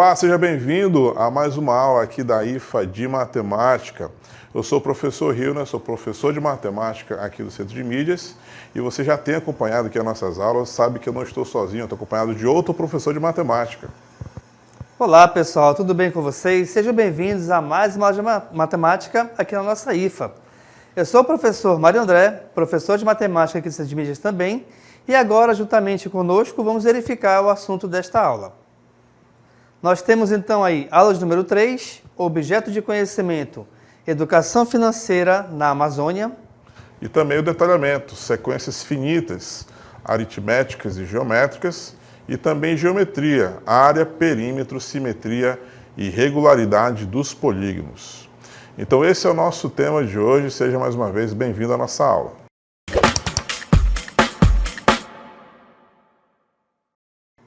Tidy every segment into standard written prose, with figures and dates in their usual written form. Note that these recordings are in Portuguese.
Olá, seja bem-vindo a mais uma aula aqui da IFA de Matemática. Eu sou o professor Hilner, sou professor de Matemática aqui do Centro de Mídias e você já tem acompanhado aqui as nossas aulas, sabe que eu não estou sozinho, estou acompanhado de outro professor de Matemática. Olá pessoal, tudo bem com vocês? Sejam bem-vindos a mais uma aula de matemática aqui na nossa IFA. Eu sou o professor Mário André, professor de matemática aqui do Centro de Mídias também, e agora, juntamente conosco, vamos verificar o assunto desta aula. Nós temos então aí aula de número 3, objeto de conhecimento, educação financeira na Amazônia. E também o detalhamento, sequências finitas, aritméticas e geométricas, e também geometria, área, perímetro, simetria e regularidade dos polígonos. Então esse é o nosso tema de hoje, seja mais uma vez bem-vindo à nossa aula.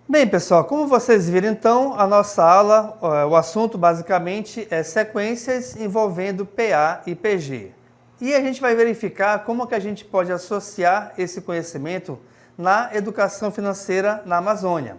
Bem pessoal, como vocês viram então, a nossa aula, o assunto basicamente é sequências envolvendo PA e PG. E a gente vai verificar como que a gente pode associar esse conhecimento na educação financeira na Amazônia.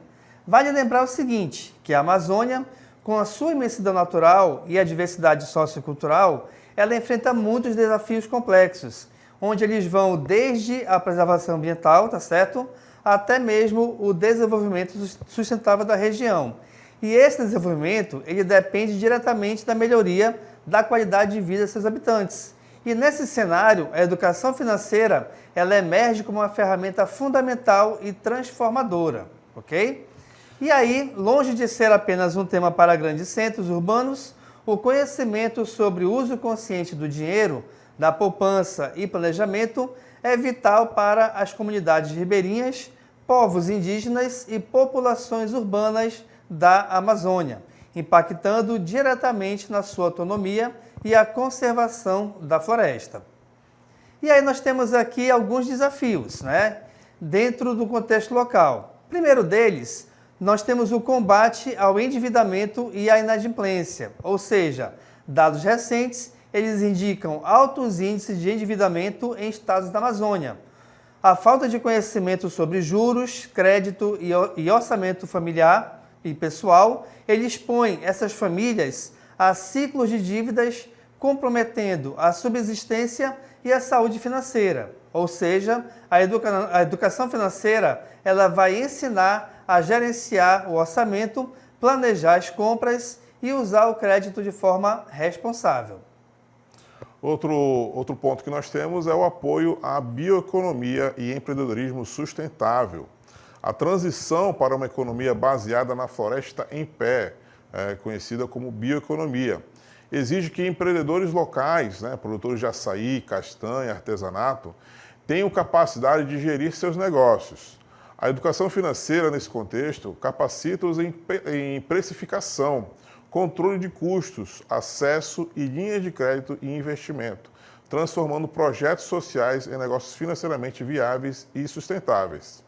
Vale lembrar o seguinte, que a Amazônia, com a sua imensidão natural e a diversidade sociocultural, ela enfrenta muitos desafios complexos, onde eles vão desde a preservação ambiental, tá certo? Até mesmo o desenvolvimento sustentável da região. E esse desenvolvimento, ele depende diretamente da melhoria da qualidade de vida de seus habitantes. E nesse cenário, a educação financeira, ela emerge como uma ferramenta fundamental e transformadora, ok? E aí, longe de ser apenas um tema para grandes centros urbanos, o conhecimento sobre o uso consciente do dinheiro, da poupança e planejamento é vital para as comunidades ribeirinhas, povos indígenas e populações urbanas da Amazônia, impactando diretamente na sua autonomia e a conservação da floresta. E aí nós temos aqui alguns desafios, né, dentro do contexto local. Primeiro deles, nós temos o combate ao endividamento e à inadimplência, ou seja, dados recentes, eles indicam altos índices de endividamento em estados da Amazônia. A falta de conhecimento sobre juros, crédito e orçamento familiar e pessoal, ele expõe essas famílias a ciclos de dívidas comprometendo a subsistência e a saúde financeira. Ou seja, a educação financeira ela vai ensinar a gerenciar o orçamento, planejar as compras e usar o crédito de forma responsável. Outro ponto que nós temos é o apoio à bioeconomia e empreendedorismo sustentável. A transição para uma economia baseada na floresta em pé, conhecida como bioeconomia, exige que empreendedores locais, produtores de açaí, castanha, artesanato, tenham capacidade de gerir seus negócios. A educação financeira, nesse contexto, capacita-os em precificação, controle de custos, acesso e linhas de crédito e investimento, transformando projetos sociais em negócios financeiramente viáveis e sustentáveis.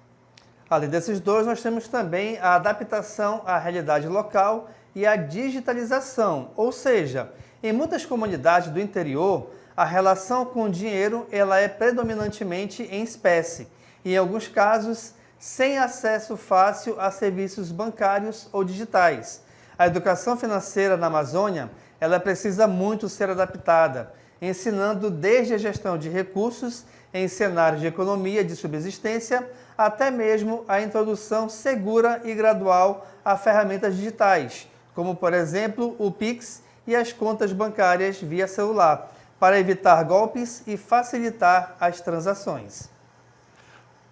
Além desses dois, nós temos também a adaptação à realidade local e a digitalização, ou seja, em muitas comunidades do interior, a relação com o dinheiro ela é predominantemente em espécie e, em alguns casos, sem acesso fácil a serviços bancários ou digitais. A educação financeira na Amazônia ela precisa muito ser adaptada, ensinando desde a gestão de recursos em cenários de economia de subsistência até mesmo a introdução segura e gradual a ferramentas digitais, como, por exemplo, o Pix e as contas bancárias via celular, para evitar golpes e facilitar as transações.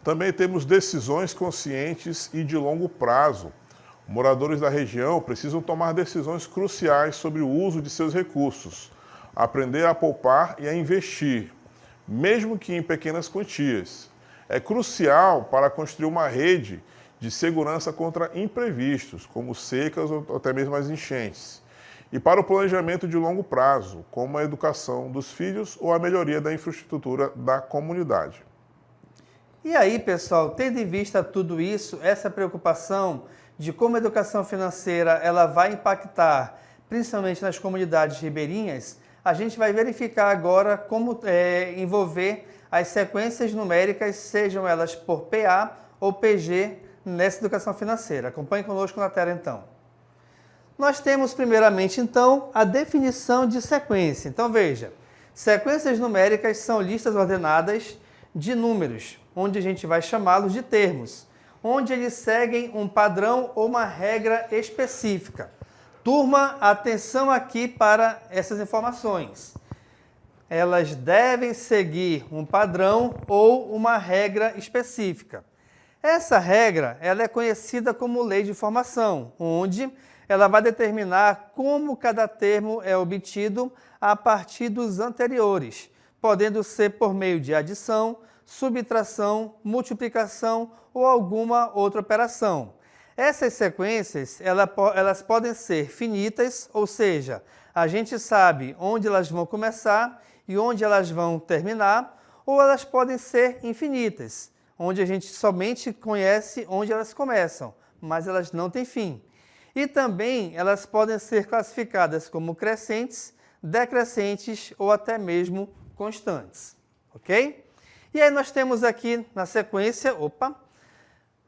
Também temos decisões conscientes e de longo prazo. Moradores da região precisam tomar decisões cruciais sobre o uso de seus recursos, aprender a poupar e a investir, mesmo que em pequenas quantias. É crucial para construir uma rede de segurança contra imprevistos, como secas ou até mesmo as enchentes, e para o planejamento de longo prazo, como a educação dos filhos ou a melhoria da infraestrutura da comunidade. E aí, pessoal, tendo em vista tudo isso, essa preocupação de como a educação financeira ela vai impactar, principalmente nas comunidades ribeirinhas, a gente vai verificar agora como envolver as sequências numéricas, sejam elas por PA ou PG, nessa educação financeira. Acompanhe conosco na tela, então. Nós temos primeiramente, então, a definição de sequência. Então, veja, sequências numéricas são listas ordenadas de números, onde a gente vai chamá-los de termos, onde eles seguem um padrão ou uma regra específica. Turma, atenção aqui para essas informações. Elas devem seguir um padrão ou uma regra específica. Essa regra ela é conhecida como lei de formação, onde ela vai determinar como cada termo é obtido a partir dos anteriores, podendo ser por meio de adição, subtração, multiplicação ou alguma outra operação. Essas sequências elas podem ser finitas, ou seja, a gente sabe onde elas vão começar e onde elas vão terminar, ou elas podem ser infinitas, onde a gente somente conhece onde elas começam, mas elas não têm fim. E também elas podem ser classificadas como crescentes, decrescentes ou até mesmo constantes, ok? E aí nós temos aqui na sequência,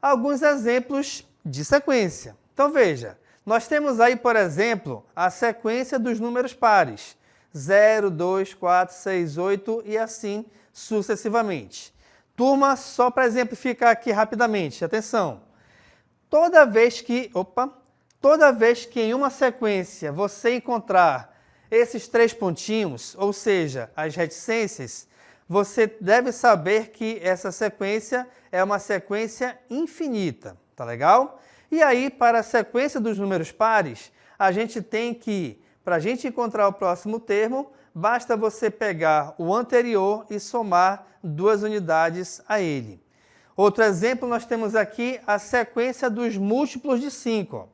alguns exemplos de sequência. Então veja, nós temos aí, por exemplo, a sequência dos números pares, 0, 2, 4, 6, 8 e assim sucessivamente. Turma, só para exemplificar aqui rapidamente, atenção. Toda vez que em uma sequência você encontrar esses 3 pontinhos, ou seja, as reticências, você deve saber que essa sequência é uma sequência infinita, tá legal? E aí, para a sequência dos números pares, a gente tem que, para a gente encontrar o próximo termo, basta você pegar o anterior e somar 2 unidades a ele. Outro exemplo, nós temos aqui a sequência dos múltiplos de 5.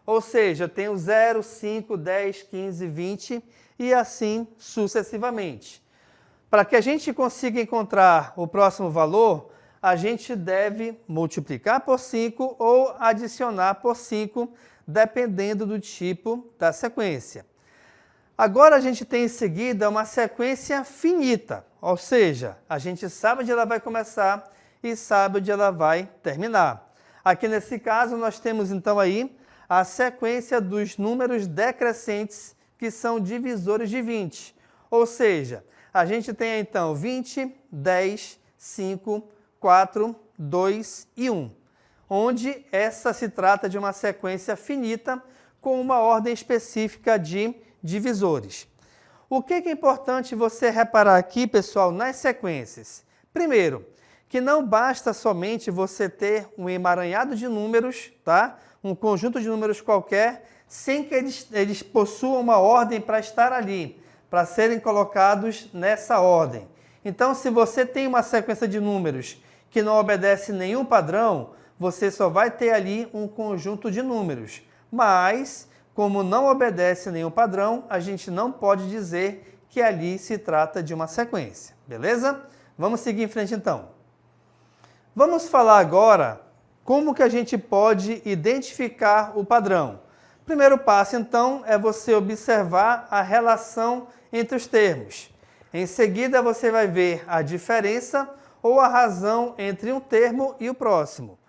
Ou seja, eu tenho 0, 5, 10, 15, 20 e assim sucessivamente. Para que a gente consiga encontrar o próximo valor, a gente deve multiplicar por 5 ou adicionar por 5, dependendo do tipo da sequência. Agora a gente tem em seguida uma sequência finita, ou seja, a gente sabe onde ela vai começar e sabe onde ela vai terminar. Aqui nesse caso nós temos então aí a sequência dos números decrescentes que são divisores de 20, ou seja, a gente tem então 20, 10, 5, 4, 2 e 1, onde essa se trata de uma sequência finita com uma ordem específica de divisores. O que é importante você reparar aqui, pessoal, nas sequências? Primeiro, que não basta somente você ter um emaranhado de números, tá? Um conjunto de números qualquer, sem que eles possuam uma ordem para estar ali, para serem colocados nessa ordem. Então, se você tem uma sequência de números que não obedece nenhum padrão, você só vai ter ali um conjunto de números. Mas, como não obedece nenhum padrão, a gente não pode dizer que ali se trata de uma sequência. Beleza? Vamos seguir em frente então. Vamos falar agora como que a gente pode identificar o padrão. O primeiro passo, então, é você observar a relação entre os termos. Em seguida, você vai ver a diferença ou a razão entre um termo e o próximo.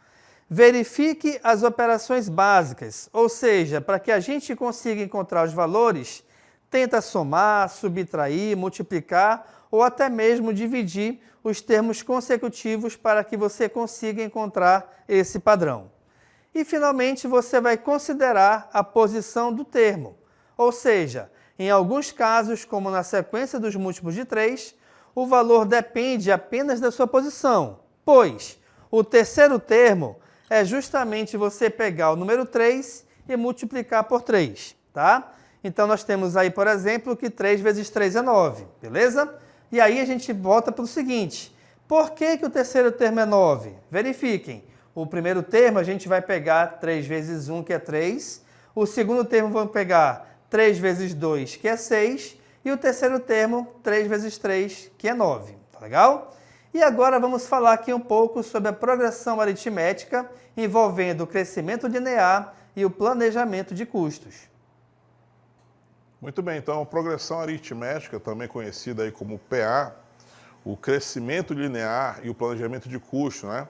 Verifique as operações básicas, ou seja, para que a gente consiga encontrar os valores, tenta somar, subtrair, multiplicar ou até mesmo dividir os termos consecutivos para que você consiga encontrar esse padrão. E, finalmente, você vai considerar a posição do termo, ou seja, em alguns casos, como na sequência dos múltiplos de 3, o valor depende apenas da sua posição, pois o terceiro termo é justamente você pegar o número 3 e multiplicar por 3, tá? Então, nós temos aí, por exemplo, que 3 vezes 3 é 9, beleza? E aí a gente volta para o seguinte, por que o terceiro termo é 9? Verifiquem, o primeiro termo a gente vai pegar 3 vezes 1, que é 3, o segundo termo vamos pegar 3 vezes 2, que é 6, e o terceiro termo, 3 vezes 3, que é 9, tá legal? E agora vamos falar aqui um pouco sobre a progressão aritmética envolvendo o crescimento linear e o planejamento de custos. Muito bem, então, progressão aritmética, também conhecida aí como PA, o crescimento linear e o planejamento de custo, né?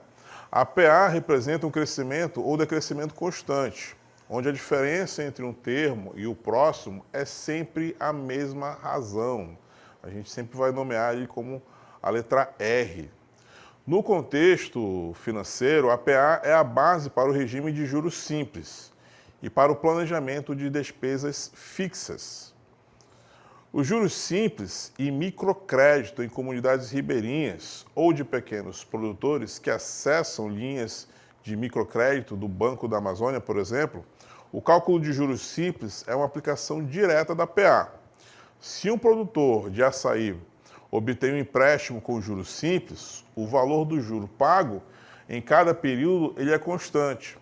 A PA representa um crescimento ou decrescimento constante, onde a diferença entre um termo e o próximo é sempre a mesma razão. A gente sempre vai nomear ele como a letra R. No contexto financeiro, a PA é a base para o regime de juros simples e para o planejamento de despesas fixas. Os juros simples e microcrédito em comunidades ribeirinhas ou de pequenos produtores que acessam linhas de microcrédito do Banco da Amazônia, por exemplo, o cálculo de juros simples é uma aplicação direta da PA. Se um produtor de açaí obtém um empréstimo com juros simples, o valor do juro pago em cada período ele é constante,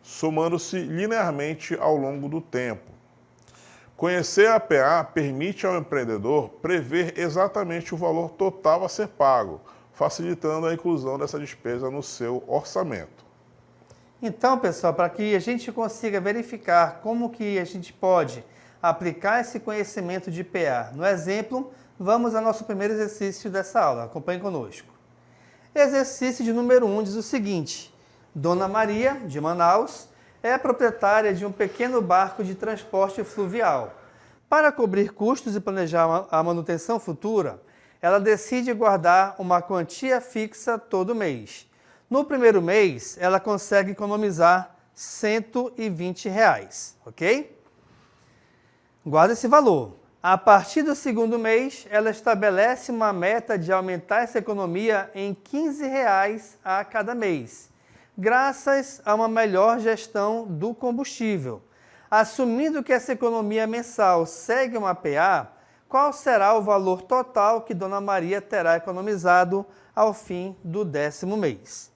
somando-se linearmente ao longo do tempo. Conhecer a PA permite ao empreendedor prever exatamente o valor total a ser pago, facilitando a inclusão dessa despesa no seu orçamento. Então, pessoal, para que a gente consiga verificar como que a gente pode aplicar esse conhecimento de PA no exemplo, vamos ao nosso primeiro exercício dessa aula. Acompanhe conosco. Exercício de número 1 diz o seguinte: Dona Maria, de Manaus, é proprietária de um pequeno barco de transporte fluvial. Para cobrir custos e planejar a manutenção futura, ela decide guardar uma quantia fixa todo mês. No primeiro mês, ela consegue economizar R$ 120, ok? Guarda esse valor. A partir do segundo mês, ela estabelece uma meta de aumentar essa economia em R$ 15 a cada mês, graças a uma melhor gestão do combustível. Assumindo que essa economia mensal segue uma PA, qual será o valor total que Dona Maria terá economizado ao fim do 10º mês?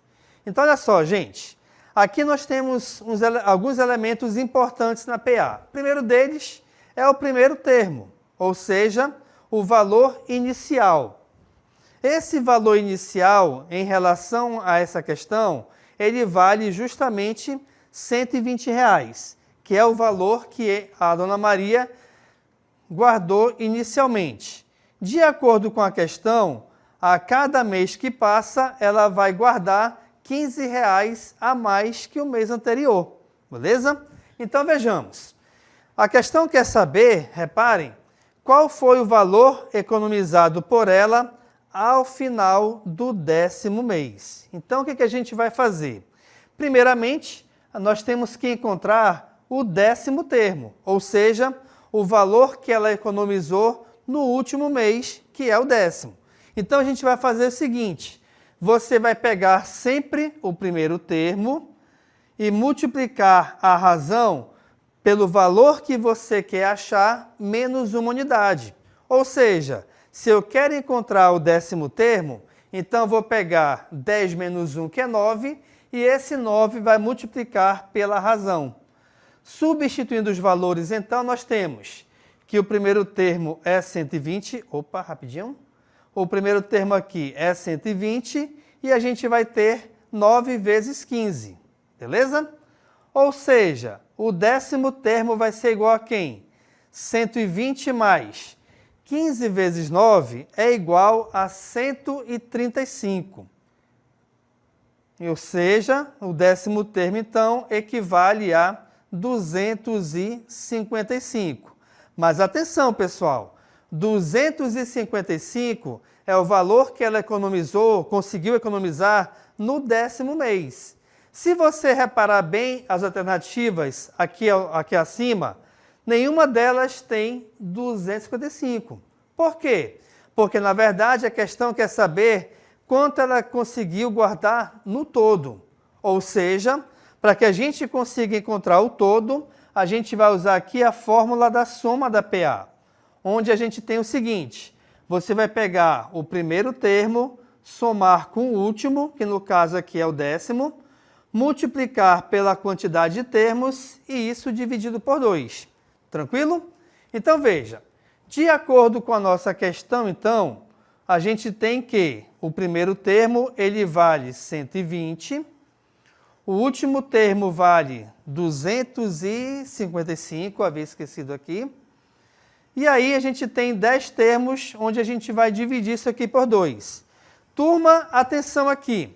Então, olha só, gente. Aqui nós temos alguns elementos importantes na PA. O primeiro deles é o primeiro termo, ou seja, o valor inicial. Esse valor inicial, em relação a essa questão, ele vale justamente R$ 120, que é o valor que a Dona Maria guardou inicialmente. De acordo com a questão, a cada mês que passa, ela vai guardar R$ 15 a mais que o mês anterior, beleza? Então vejamos. A questão quer saber, reparem, qual foi o valor economizado por ela ao final do 10º mês. Então, o que a gente vai fazer? Primeiramente, nós temos que encontrar o 10º termo, ou seja, o valor que ela economizou no último mês, que é o 10º. Então, a gente vai fazer o seguinte: você vai pegar sempre o primeiro termo e multiplicar a razão pelo valor que você quer achar menos uma unidade. Ou seja, se eu quero encontrar o 10º termo, então eu vou pegar 10 menos 1, que é 9, e esse 9 vai multiplicar pela razão. Substituindo os valores, então, nós temos que o primeiro termo é 120. Opa, rapidinho. O primeiro termo aqui é 120 e a gente vai ter 9 vezes 15, beleza? Ou seja, o 10º termo vai ser igual a quem? 120 mais 15 vezes 9 é igual a 135. Ou seja, o 10º termo, então, equivale a 255. Mas atenção, pessoal, 255 é o valor que ela economizou, conseguiu economizar no 10º mês. Se você reparar bem as alternativas aqui acima, nenhuma delas tem 255. Por quê? Porque, na verdade, a questão quer saber quanto ela conseguiu guardar no todo. Ou seja, para que a gente consiga encontrar o todo, a gente vai usar aqui a fórmula da soma da PA, onde a gente tem o seguinte: você vai pegar o primeiro termo, somar com o último, que no caso aqui é o 10º, multiplicar pela quantidade de termos e isso dividido por 2. Tranquilo? Então veja, de acordo com a nossa questão, então, a gente tem que o primeiro termo ele vale 120, o último termo vale 255, havia esquecido aqui, e aí a gente tem 10 termos onde a gente vai dividir isso aqui por 2. Turma, atenção aqui.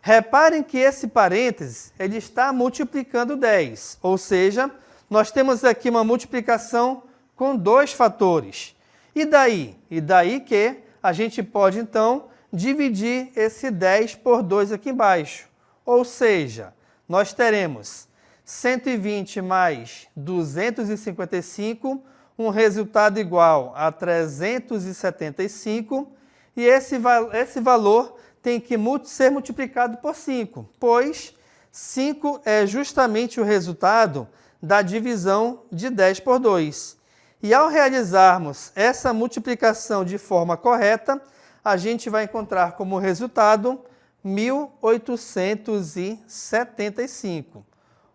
Reparem que esse parênteses ele está multiplicando 10, ou seja, nós temos aqui uma multiplicação com 2 fatores. E daí? E daí que a gente pode, então, dividir esse 10 por 2 aqui embaixo. Ou seja, nós teremos 120 mais 255, um resultado igual a 375, e esse valor tem que ser multiplicado por 5, pois 5 é justamente o resultado da divisão de 10 por 2. E ao realizarmos essa multiplicação de forma correta, a gente vai encontrar como resultado 1875.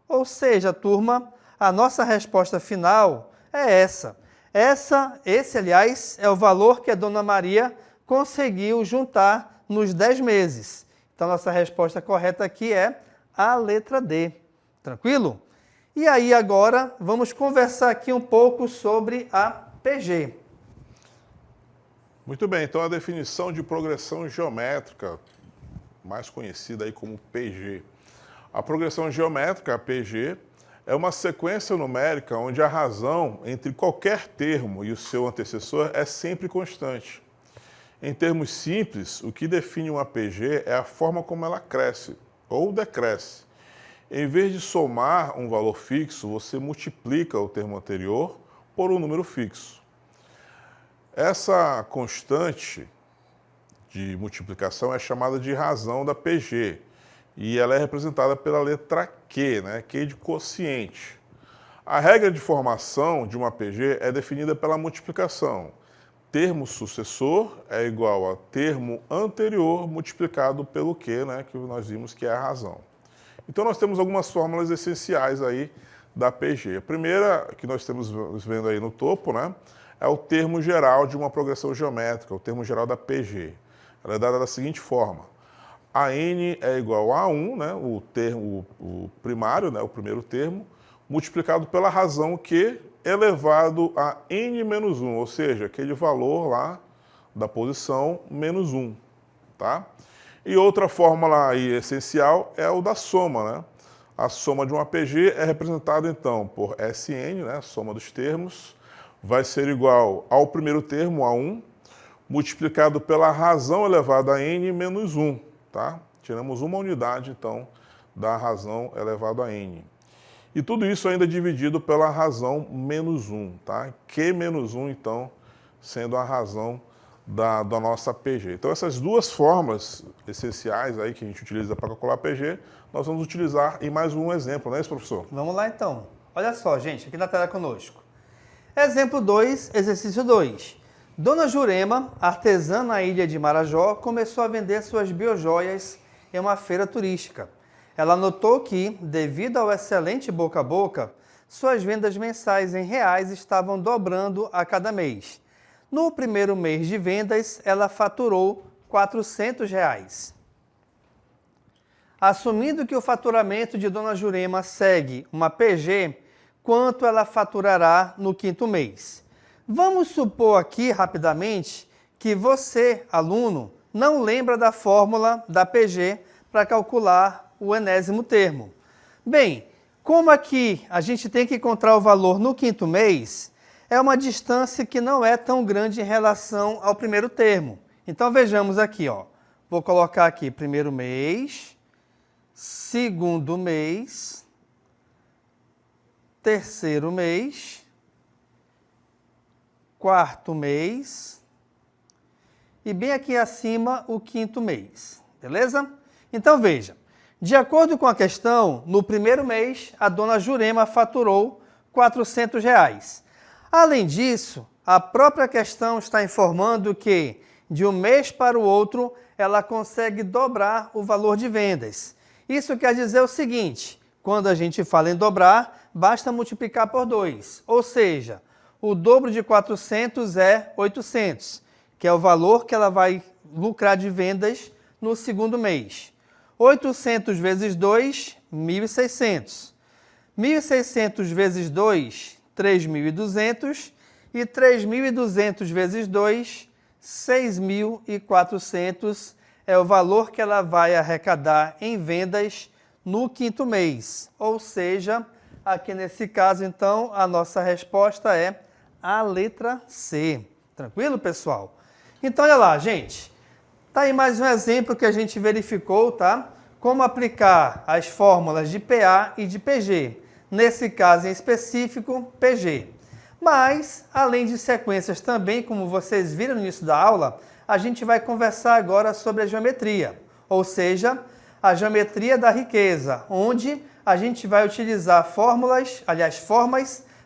Ou seja, turma, a nossa resposta final é essa. Esse, aliás, é o valor que a Dona Maria conseguiu juntar nos 10 meses. Então, nossa resposta correta aqui é a letra D. Tranquilo? E aí, agora, vamos conversar aqui um pouco sobre a PG. Muito bem, então a definição de progressão geométrica, mais conhecida aí como PG. A progressão geométrica, a PG, é uma sequência numérica onde a razão entre qualquer termo e o seu antecessor é sempre constante. Em termos simples, o que define uma PG é a forma como ela cresce ou decresce. Em vez de somar um valor fixo, você multiplica o termo anterior por um número fixo. Essa constante de multiplicação é chamada de razão da PG e ela é representada pela letra Q, né? Q de quociente. A regra de formação de uma PG é definida pela multiplicação. Termo sucessor é igual a termo anterior multiplicado pelo Q, né? Que nós vimos que é a razão. Então nós temos algumas fórmulas essenciais aí da PG. A primeira que nós estamos vendo aí no topo, né? É o termo geral de uma progressão geométrica, o termo geral da PG. Ela é dada da seguinte forma: a n é igual a 1, né, o primário, né, o primeiro termo, multiplicado pela razão Q elevado a n menos 1, ou seja, aquele valor lá da posição menos 1. Tá? E outra fórmula aí essencial é o da soma. Né? A soma de uma PG é representada então por Sn, né, a soma dos termos, vai ser igual ao primeiro termo, a 1, multiplicado pela razão elevada a n menos 1. Tá? Tiramos uma unidade, então, da razão elevada a n. E tudo isso ainda dividido pela razão menos 1. Tá? Q menos 1, então, sendo a razão da nossa PG. Então, essas duas fórmulas essenciais aí que a gente utiliza para calcular a PG, nós vamos utilizar em mais um exemplo, não é isso, professor? Vamos lá, então. Olha só, gente, aqui na tela conosco. Exemplo 2, exercício 2. Dona Jurema, artesã na ilha de Marajó, começou a vender suas biojoias em uma feira turística. Ela notou que, devido ao excelente boca a boca, suas vendas mensais em reais estavam dobrando a cada mês. No primeiro mês de vendas, ela faturou R$400. Assumindo que o faturamento de Dona Jurema segue uma PG, quanto ela faturará no quinto mês? Vamos supor aqui, rapidamente, que você, aluno, não lembra da fórmula da PG para calcular o enésimo termo. Bem, como aqui a gente tem que encontrar o valor no quinto mês, é uma distância que não é tão grande em relação ao primeiro termo. Então, vejamos aqui, ó. Vou colocar aqui primeiro mês, segundo mês, terceiro mês, quarto mês e bem aqui acima o quinto mês, beleza? Então veja, de acordo com a questão, no primeiro mês a Dona Jurema faturou R$400. Além disso, a própria questão está informando que de um mês para o outro ela consegue dobrar o valor de vendas. Isso quer dizer o seguinte: quando a gente fala em dobrar, basta multiplicar por 2, ou seja, o dobro de 400 é 800, que é o valor que ela vai lucrar de vendas no segundo mês. 800 vezes 2, 1.600. 1.600 vezes 2, 3.200. E 3.200 vezes 2, 6.400 é o valor que ela vai arrecadar em vendas no quinto mês. Ou seja, aqui nesse caso, então, a nossa resposta é a letra C. Tranquilo, pessoal? Então, olha lá, gente. Tá aí mais um exemplo que a gente verificou, tá? Como aplicar as fórmulas de PA e de PG. Nesse caso em específico, PG. Mas, além de sequências também, como vocês viram no início da aula, a gente vai conversar agora sobre a geometria, ou seja, a geometria da riqueza, onde a gente vai utilizar formas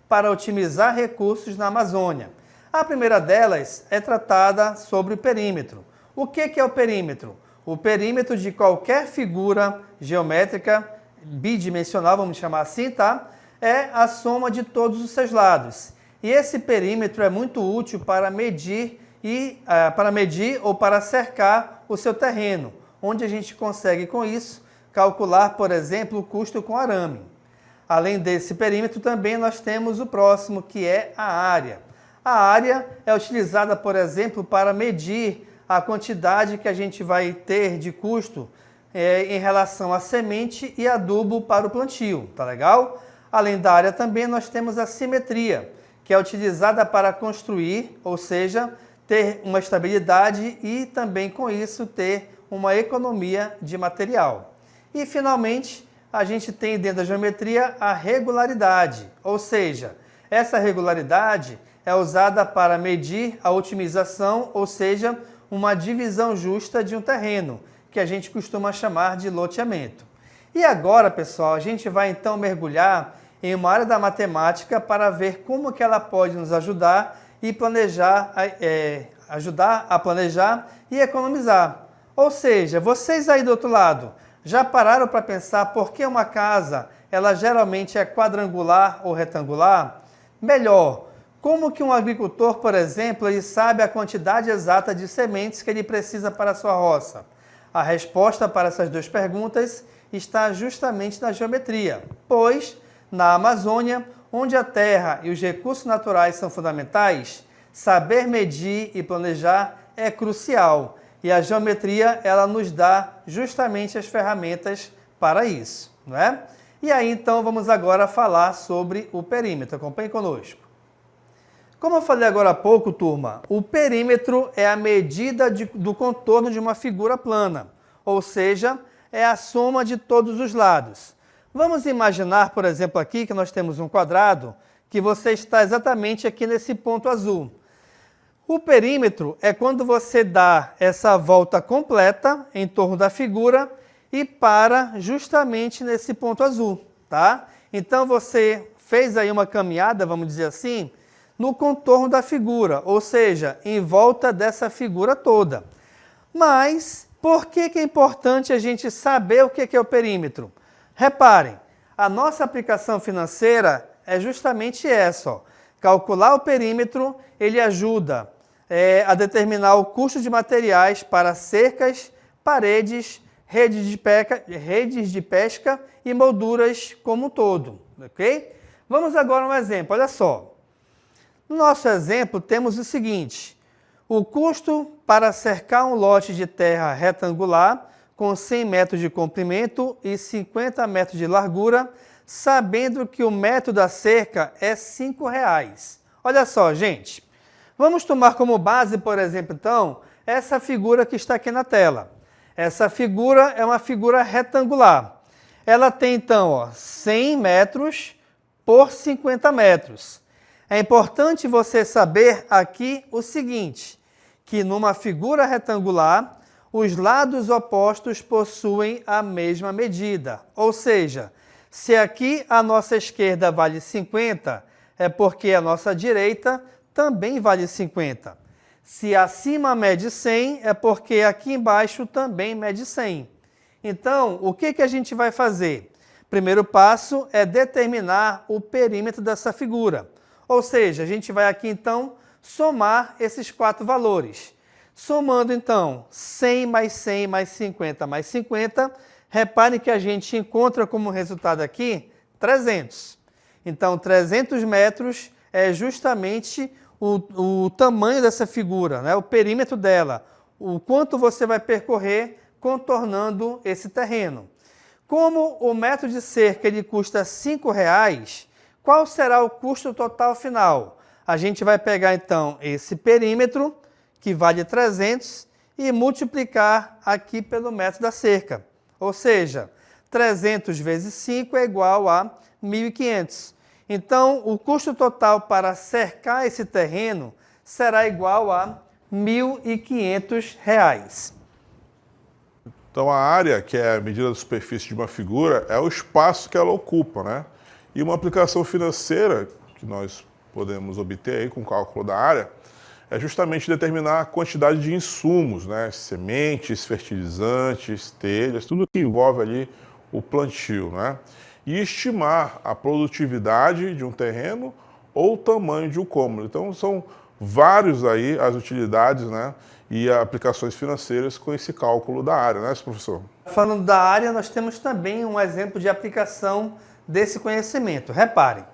para otimizar recursos na Amazônia. A primeira delas é tratada sobre o perímetro. O que é o perímetro? O perímetro de qualquer figura geométrica bidimensional, vamos chamar assim, tá? É a soma de todos os seus lados. E esse perímetro é muito útil para medir ou para cercar o seu terreno, onde a gente consegue com isso calcular, por exemplo, o custo com arame. Além desse perímetro também nós temos o próximo, que é a área. A área é utilizada, por exemplo, para medir a quantidade que a gente vai ter de custo em relação a semente e adubo para o plantio, tá legal? Além da área também nós temos a simetria, que é utilizada para construir, ou seja, ter uma estabilidade e também com isso ter uma economia de material. E finalmente, a gente tem dentro da geometria a regularidade, ou seja, essa regularidade é usada para medir a otimização, ou seja, uma divisão justa de um terreno, que a gente costuma chamar de loteamento. E agora, pessoal, a gente vai então mergulhar em uma área da matemática para ver como que ela pode nos ajudar e ajudar a planejar e economizar. Ou seja, vocês aí do outro lado, já pararam para pensar por que uma casa ela geralmente é quadrangular ou retangular? Melhor, como que um agricultor, por exemplo, ele sabe a quantidade exata de sementes que ele precisa para a sua roça? A resposta para essas duas perguntas está justamente na geometria, pois na Amazônia, onde a terra e os recursos naturais são fundamentais, saber medir e planejar é crucial. E a geometria, ela nos dá justamente as ferramentas para isso, não é? E aí, então, vamos agora falar sobre o perímetro. Acompanhe conosco. Como eu falei agora há pouco, turma, o perímetro é a medida do contorno de uma figura plana, ou seja, é a soma de todos os lados. Vamos imaginar, por exemplo, aqui que nós temos um quadrado, que você está exatamente aqui nesse ponto azul. O perímetro é quando você dá essa volta completa em torno da figura e para justamente nesse ponto azul, tá? Então você fez aí uma caminhada, vamos dizer assim, no contorno da figura, ou seja, em volta dessa figura toda. Mas por que é importante a gente saber o que é o perímetro? Reparem, a nossa aplicação financeira é justamente essa, ó. Calcular o perímetro, ele ajuda a determinar o custo de materiais para cercas, paredes, redes de pesca e molduras como um todo, ok? Vamos agora a um exemplo, olha só. No nosso exemplo, temos o seguinte: o custo para cercar um lote de terra retangular com 100 metros de comprimento e 50 metros de largura, sabendo que o metro da cerca é R$ 5,00. Olha só, gente, vamos tomar como base, por exemplo, então, essa figura que está aqui na tela. Essa figura é uma figura retangular. Ela tem, então, 100 metros por 50 metros. É importante você saber aqui o seguinte, que numa figura retangular, os lados opostos possuem a mesma medida. Ou seja, se aqui a nossa esquerda vale 50, é porque a nossa direita também vale 50. Se acima mede 100, é porque aqui embaixo também mede 100. Então, o que a gente vai fazer? Primeiro passo é determinar o perímetro dessa figura. Ou seja, a gente vai aqui então somar esses 4 valores. Somando então 100 mais 100 mais 50 mais 50, repare que a gente encontra como resultado aqui 300. Então 300 metros é justamente o tamanho dessa figura, né? O perímetro dela. o quanto você vai percorrer contornando esse terreno. Como o metro de cerca ele custa R$ 5,00, qual será o custo total final? A gente vai pegar então esse perímetro, que vale 300, e multiplicar aqui pelo metro da cerca. Ou seja, 300 vezes 5 é igual a 1.500. Então, o custo total para cercar esse terreno será igual a R$ 1.500. Então, a área, que é a medida da superfície de uma figura, é o espaço que ela ocupa, né? E uma aplicação financeira que nós podemos obter aí com o cálculo da área é justamente determinar a quantidade de insumos, né? Sementes, fertilizantes, telhas, tudo que envolve ali o plantio, né? E estimar a produtividade de um terreno ou o tamanho de um cômodo. Então, são vários aí as utilidades, né? E aplicações financeiras com esse cálculo da área, né, professor? Falando da área, nós temos também um exemplo de aplicação desse conhecimento. Reparem,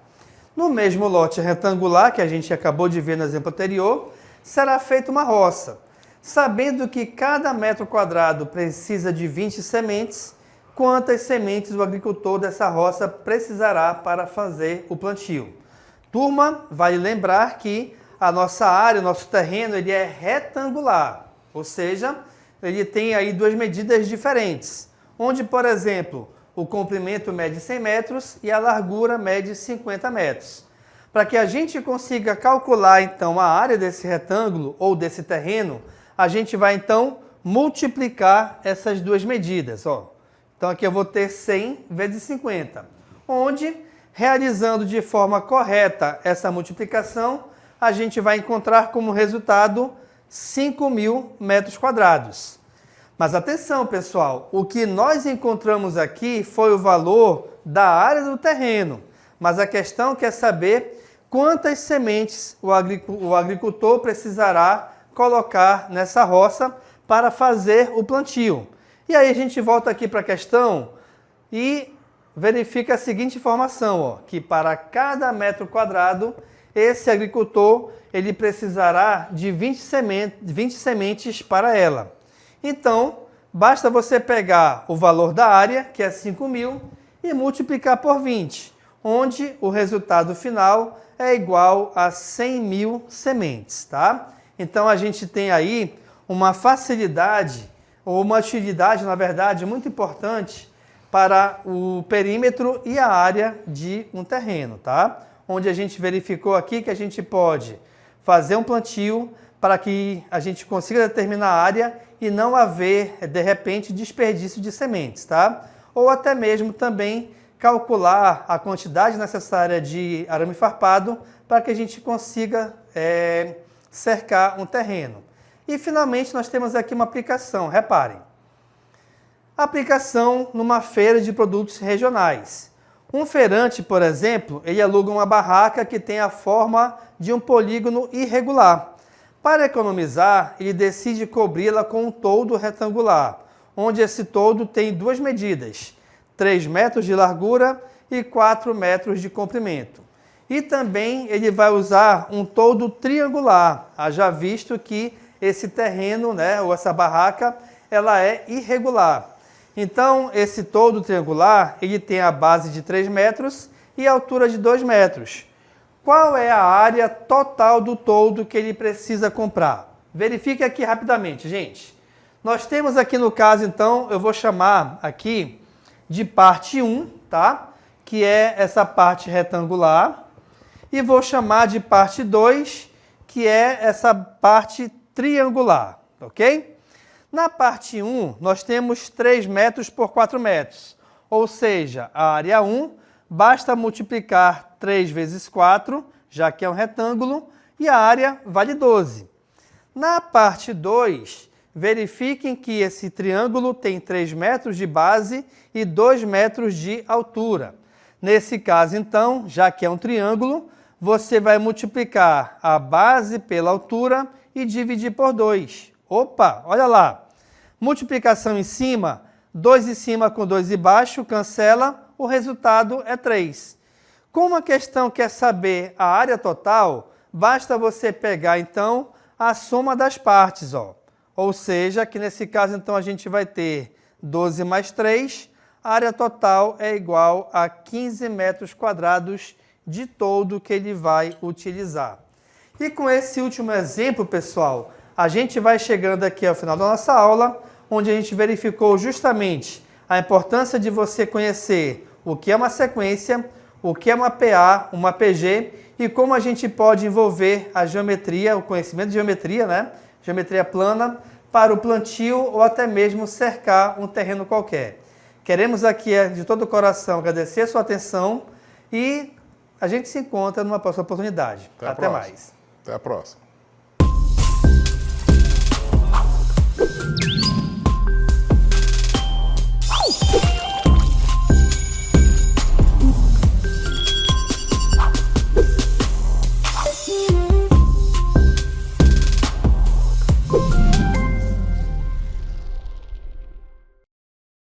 no mesmo lote retangular que a gente acabou de ver no exemplo anterior, será feita uma roça. Sabendo que cada metro quadrado precisa de 20 sementes, quantas sementes o agricultor dessa roça precisará para fazer o plantio? Turma, vale lembrar que a nossa área, o nosso terreno, ele é retangular, ou seja, ele tem aí duas medidas diferentes, onde, por exemplo, o comprimento mede 100 metros e a largura mede 50 metros. Para que a gente consiga calcular, então, a área desse retângulo ou desse terreno, a gente vai, então, multiplicar essas duas medidas, ó. Então, aqui eu vou ter 100 vezes 50, onde, realizando de forma correta essa multiplicação, a gente vai encontrar como resultado 5.000 metros quadrados. Mas atenção, pessoal, o que nós encontramos aqui foi o valor da área do terreno, mas a questão quer saber quantas sementes o agricultor precisará colocar nessa roça para fazer o plantio. E aí a gente volta aqui para a questão e verifica a seguinte informação, ó, que para cada metro quadrado, esse agricultor ele precisará de 20 sementes para ela. Então, basta você pegar o valor da área, que é 5.000, e multiplicar por 20, onde o resultado final é igual a 100.000 sementes, tá? Então, a gente tem aí uma facilidade, ou uma utilidade, na verdade, muito importante para o perímetro e a área de um terreno, tá? Onde a gente verificou aqui que a gente pode fazer um plantio para que a gente consiga determinar a área e não haver, de repente, desperdício de sementes, tá? Ou até mesmo também calcular a quantidade necessária de arame farpado para que a gente consiga cercar um terreno. E, finalmente, nós temos aqui uma aplicação, reparem. Aplicação numa feira de produtos regionais. Um feirante, por exemplo, ele aluga uma barraca que tem a forma de um polígono irregular. Para economizar, ele decide cobri-la com um toldo retangular, onde esse toldo tem duas medidas, 3 metros de largura e 4 metros de comprimento. E também ele vai usar um toldo triangular, haja visto que esse terreno, né, ou essa barraca, ela é irregular. Então, esse toldo triangular, ele tem a base de 3 metros e a altura de 2 metros. Qual é a área total do toldo que ele precisa comprar? Verifique aqui rapidamente, gente. Nós temos aqui no caso, então, eu vou chamar aqui de parte 1, tá? Que é essa parte retangular. E vou chamar de parte 2, que é essa parte triangular, ok? Na parte 1, nós temos 3 metros por 4 metros, ou seja, a área 1, basta multiplicar 3 vezes 4, já que é um retângulo, e a área vale 12. Na parte 2, verifiquem que esse triângulo tem 3 metros de base e 2 metros de altura. Nesse caso, então, já que é um triângulo, você vai multiplicar a base pela altura e dividir por 2. Opa, olha lá. Multiplicação em cima, 2 em cima com 2 embaixo, cancela, o resultado é 3. Como a questão quer saber a área total, basta você pegar, então, a soma das partes, ó. Ou seja, aqui nesse caso, então, a gente vai ter 12 mais 3, a área total é igual a 15 metros quadrados de toldo que ele vai utilizar. E com esse último exemplo, pessoal, a gente vai chegando aqui ao final da nossa aula, onde a gente verificou justamente a importância de você conhecer o que é uma sequência, o que é uma PA, uma PG e como a gente pode envolver a geometria, o conhecimento de geometria, né? Geometria plana, para o plantio ou até mesmo cercar um terreno qualquer. Queremos aqui, de todo o coração, agradecer a sua atenção e a gente se encontra numa próxima oportunidade. Até mais. Até a próxima. Thank you.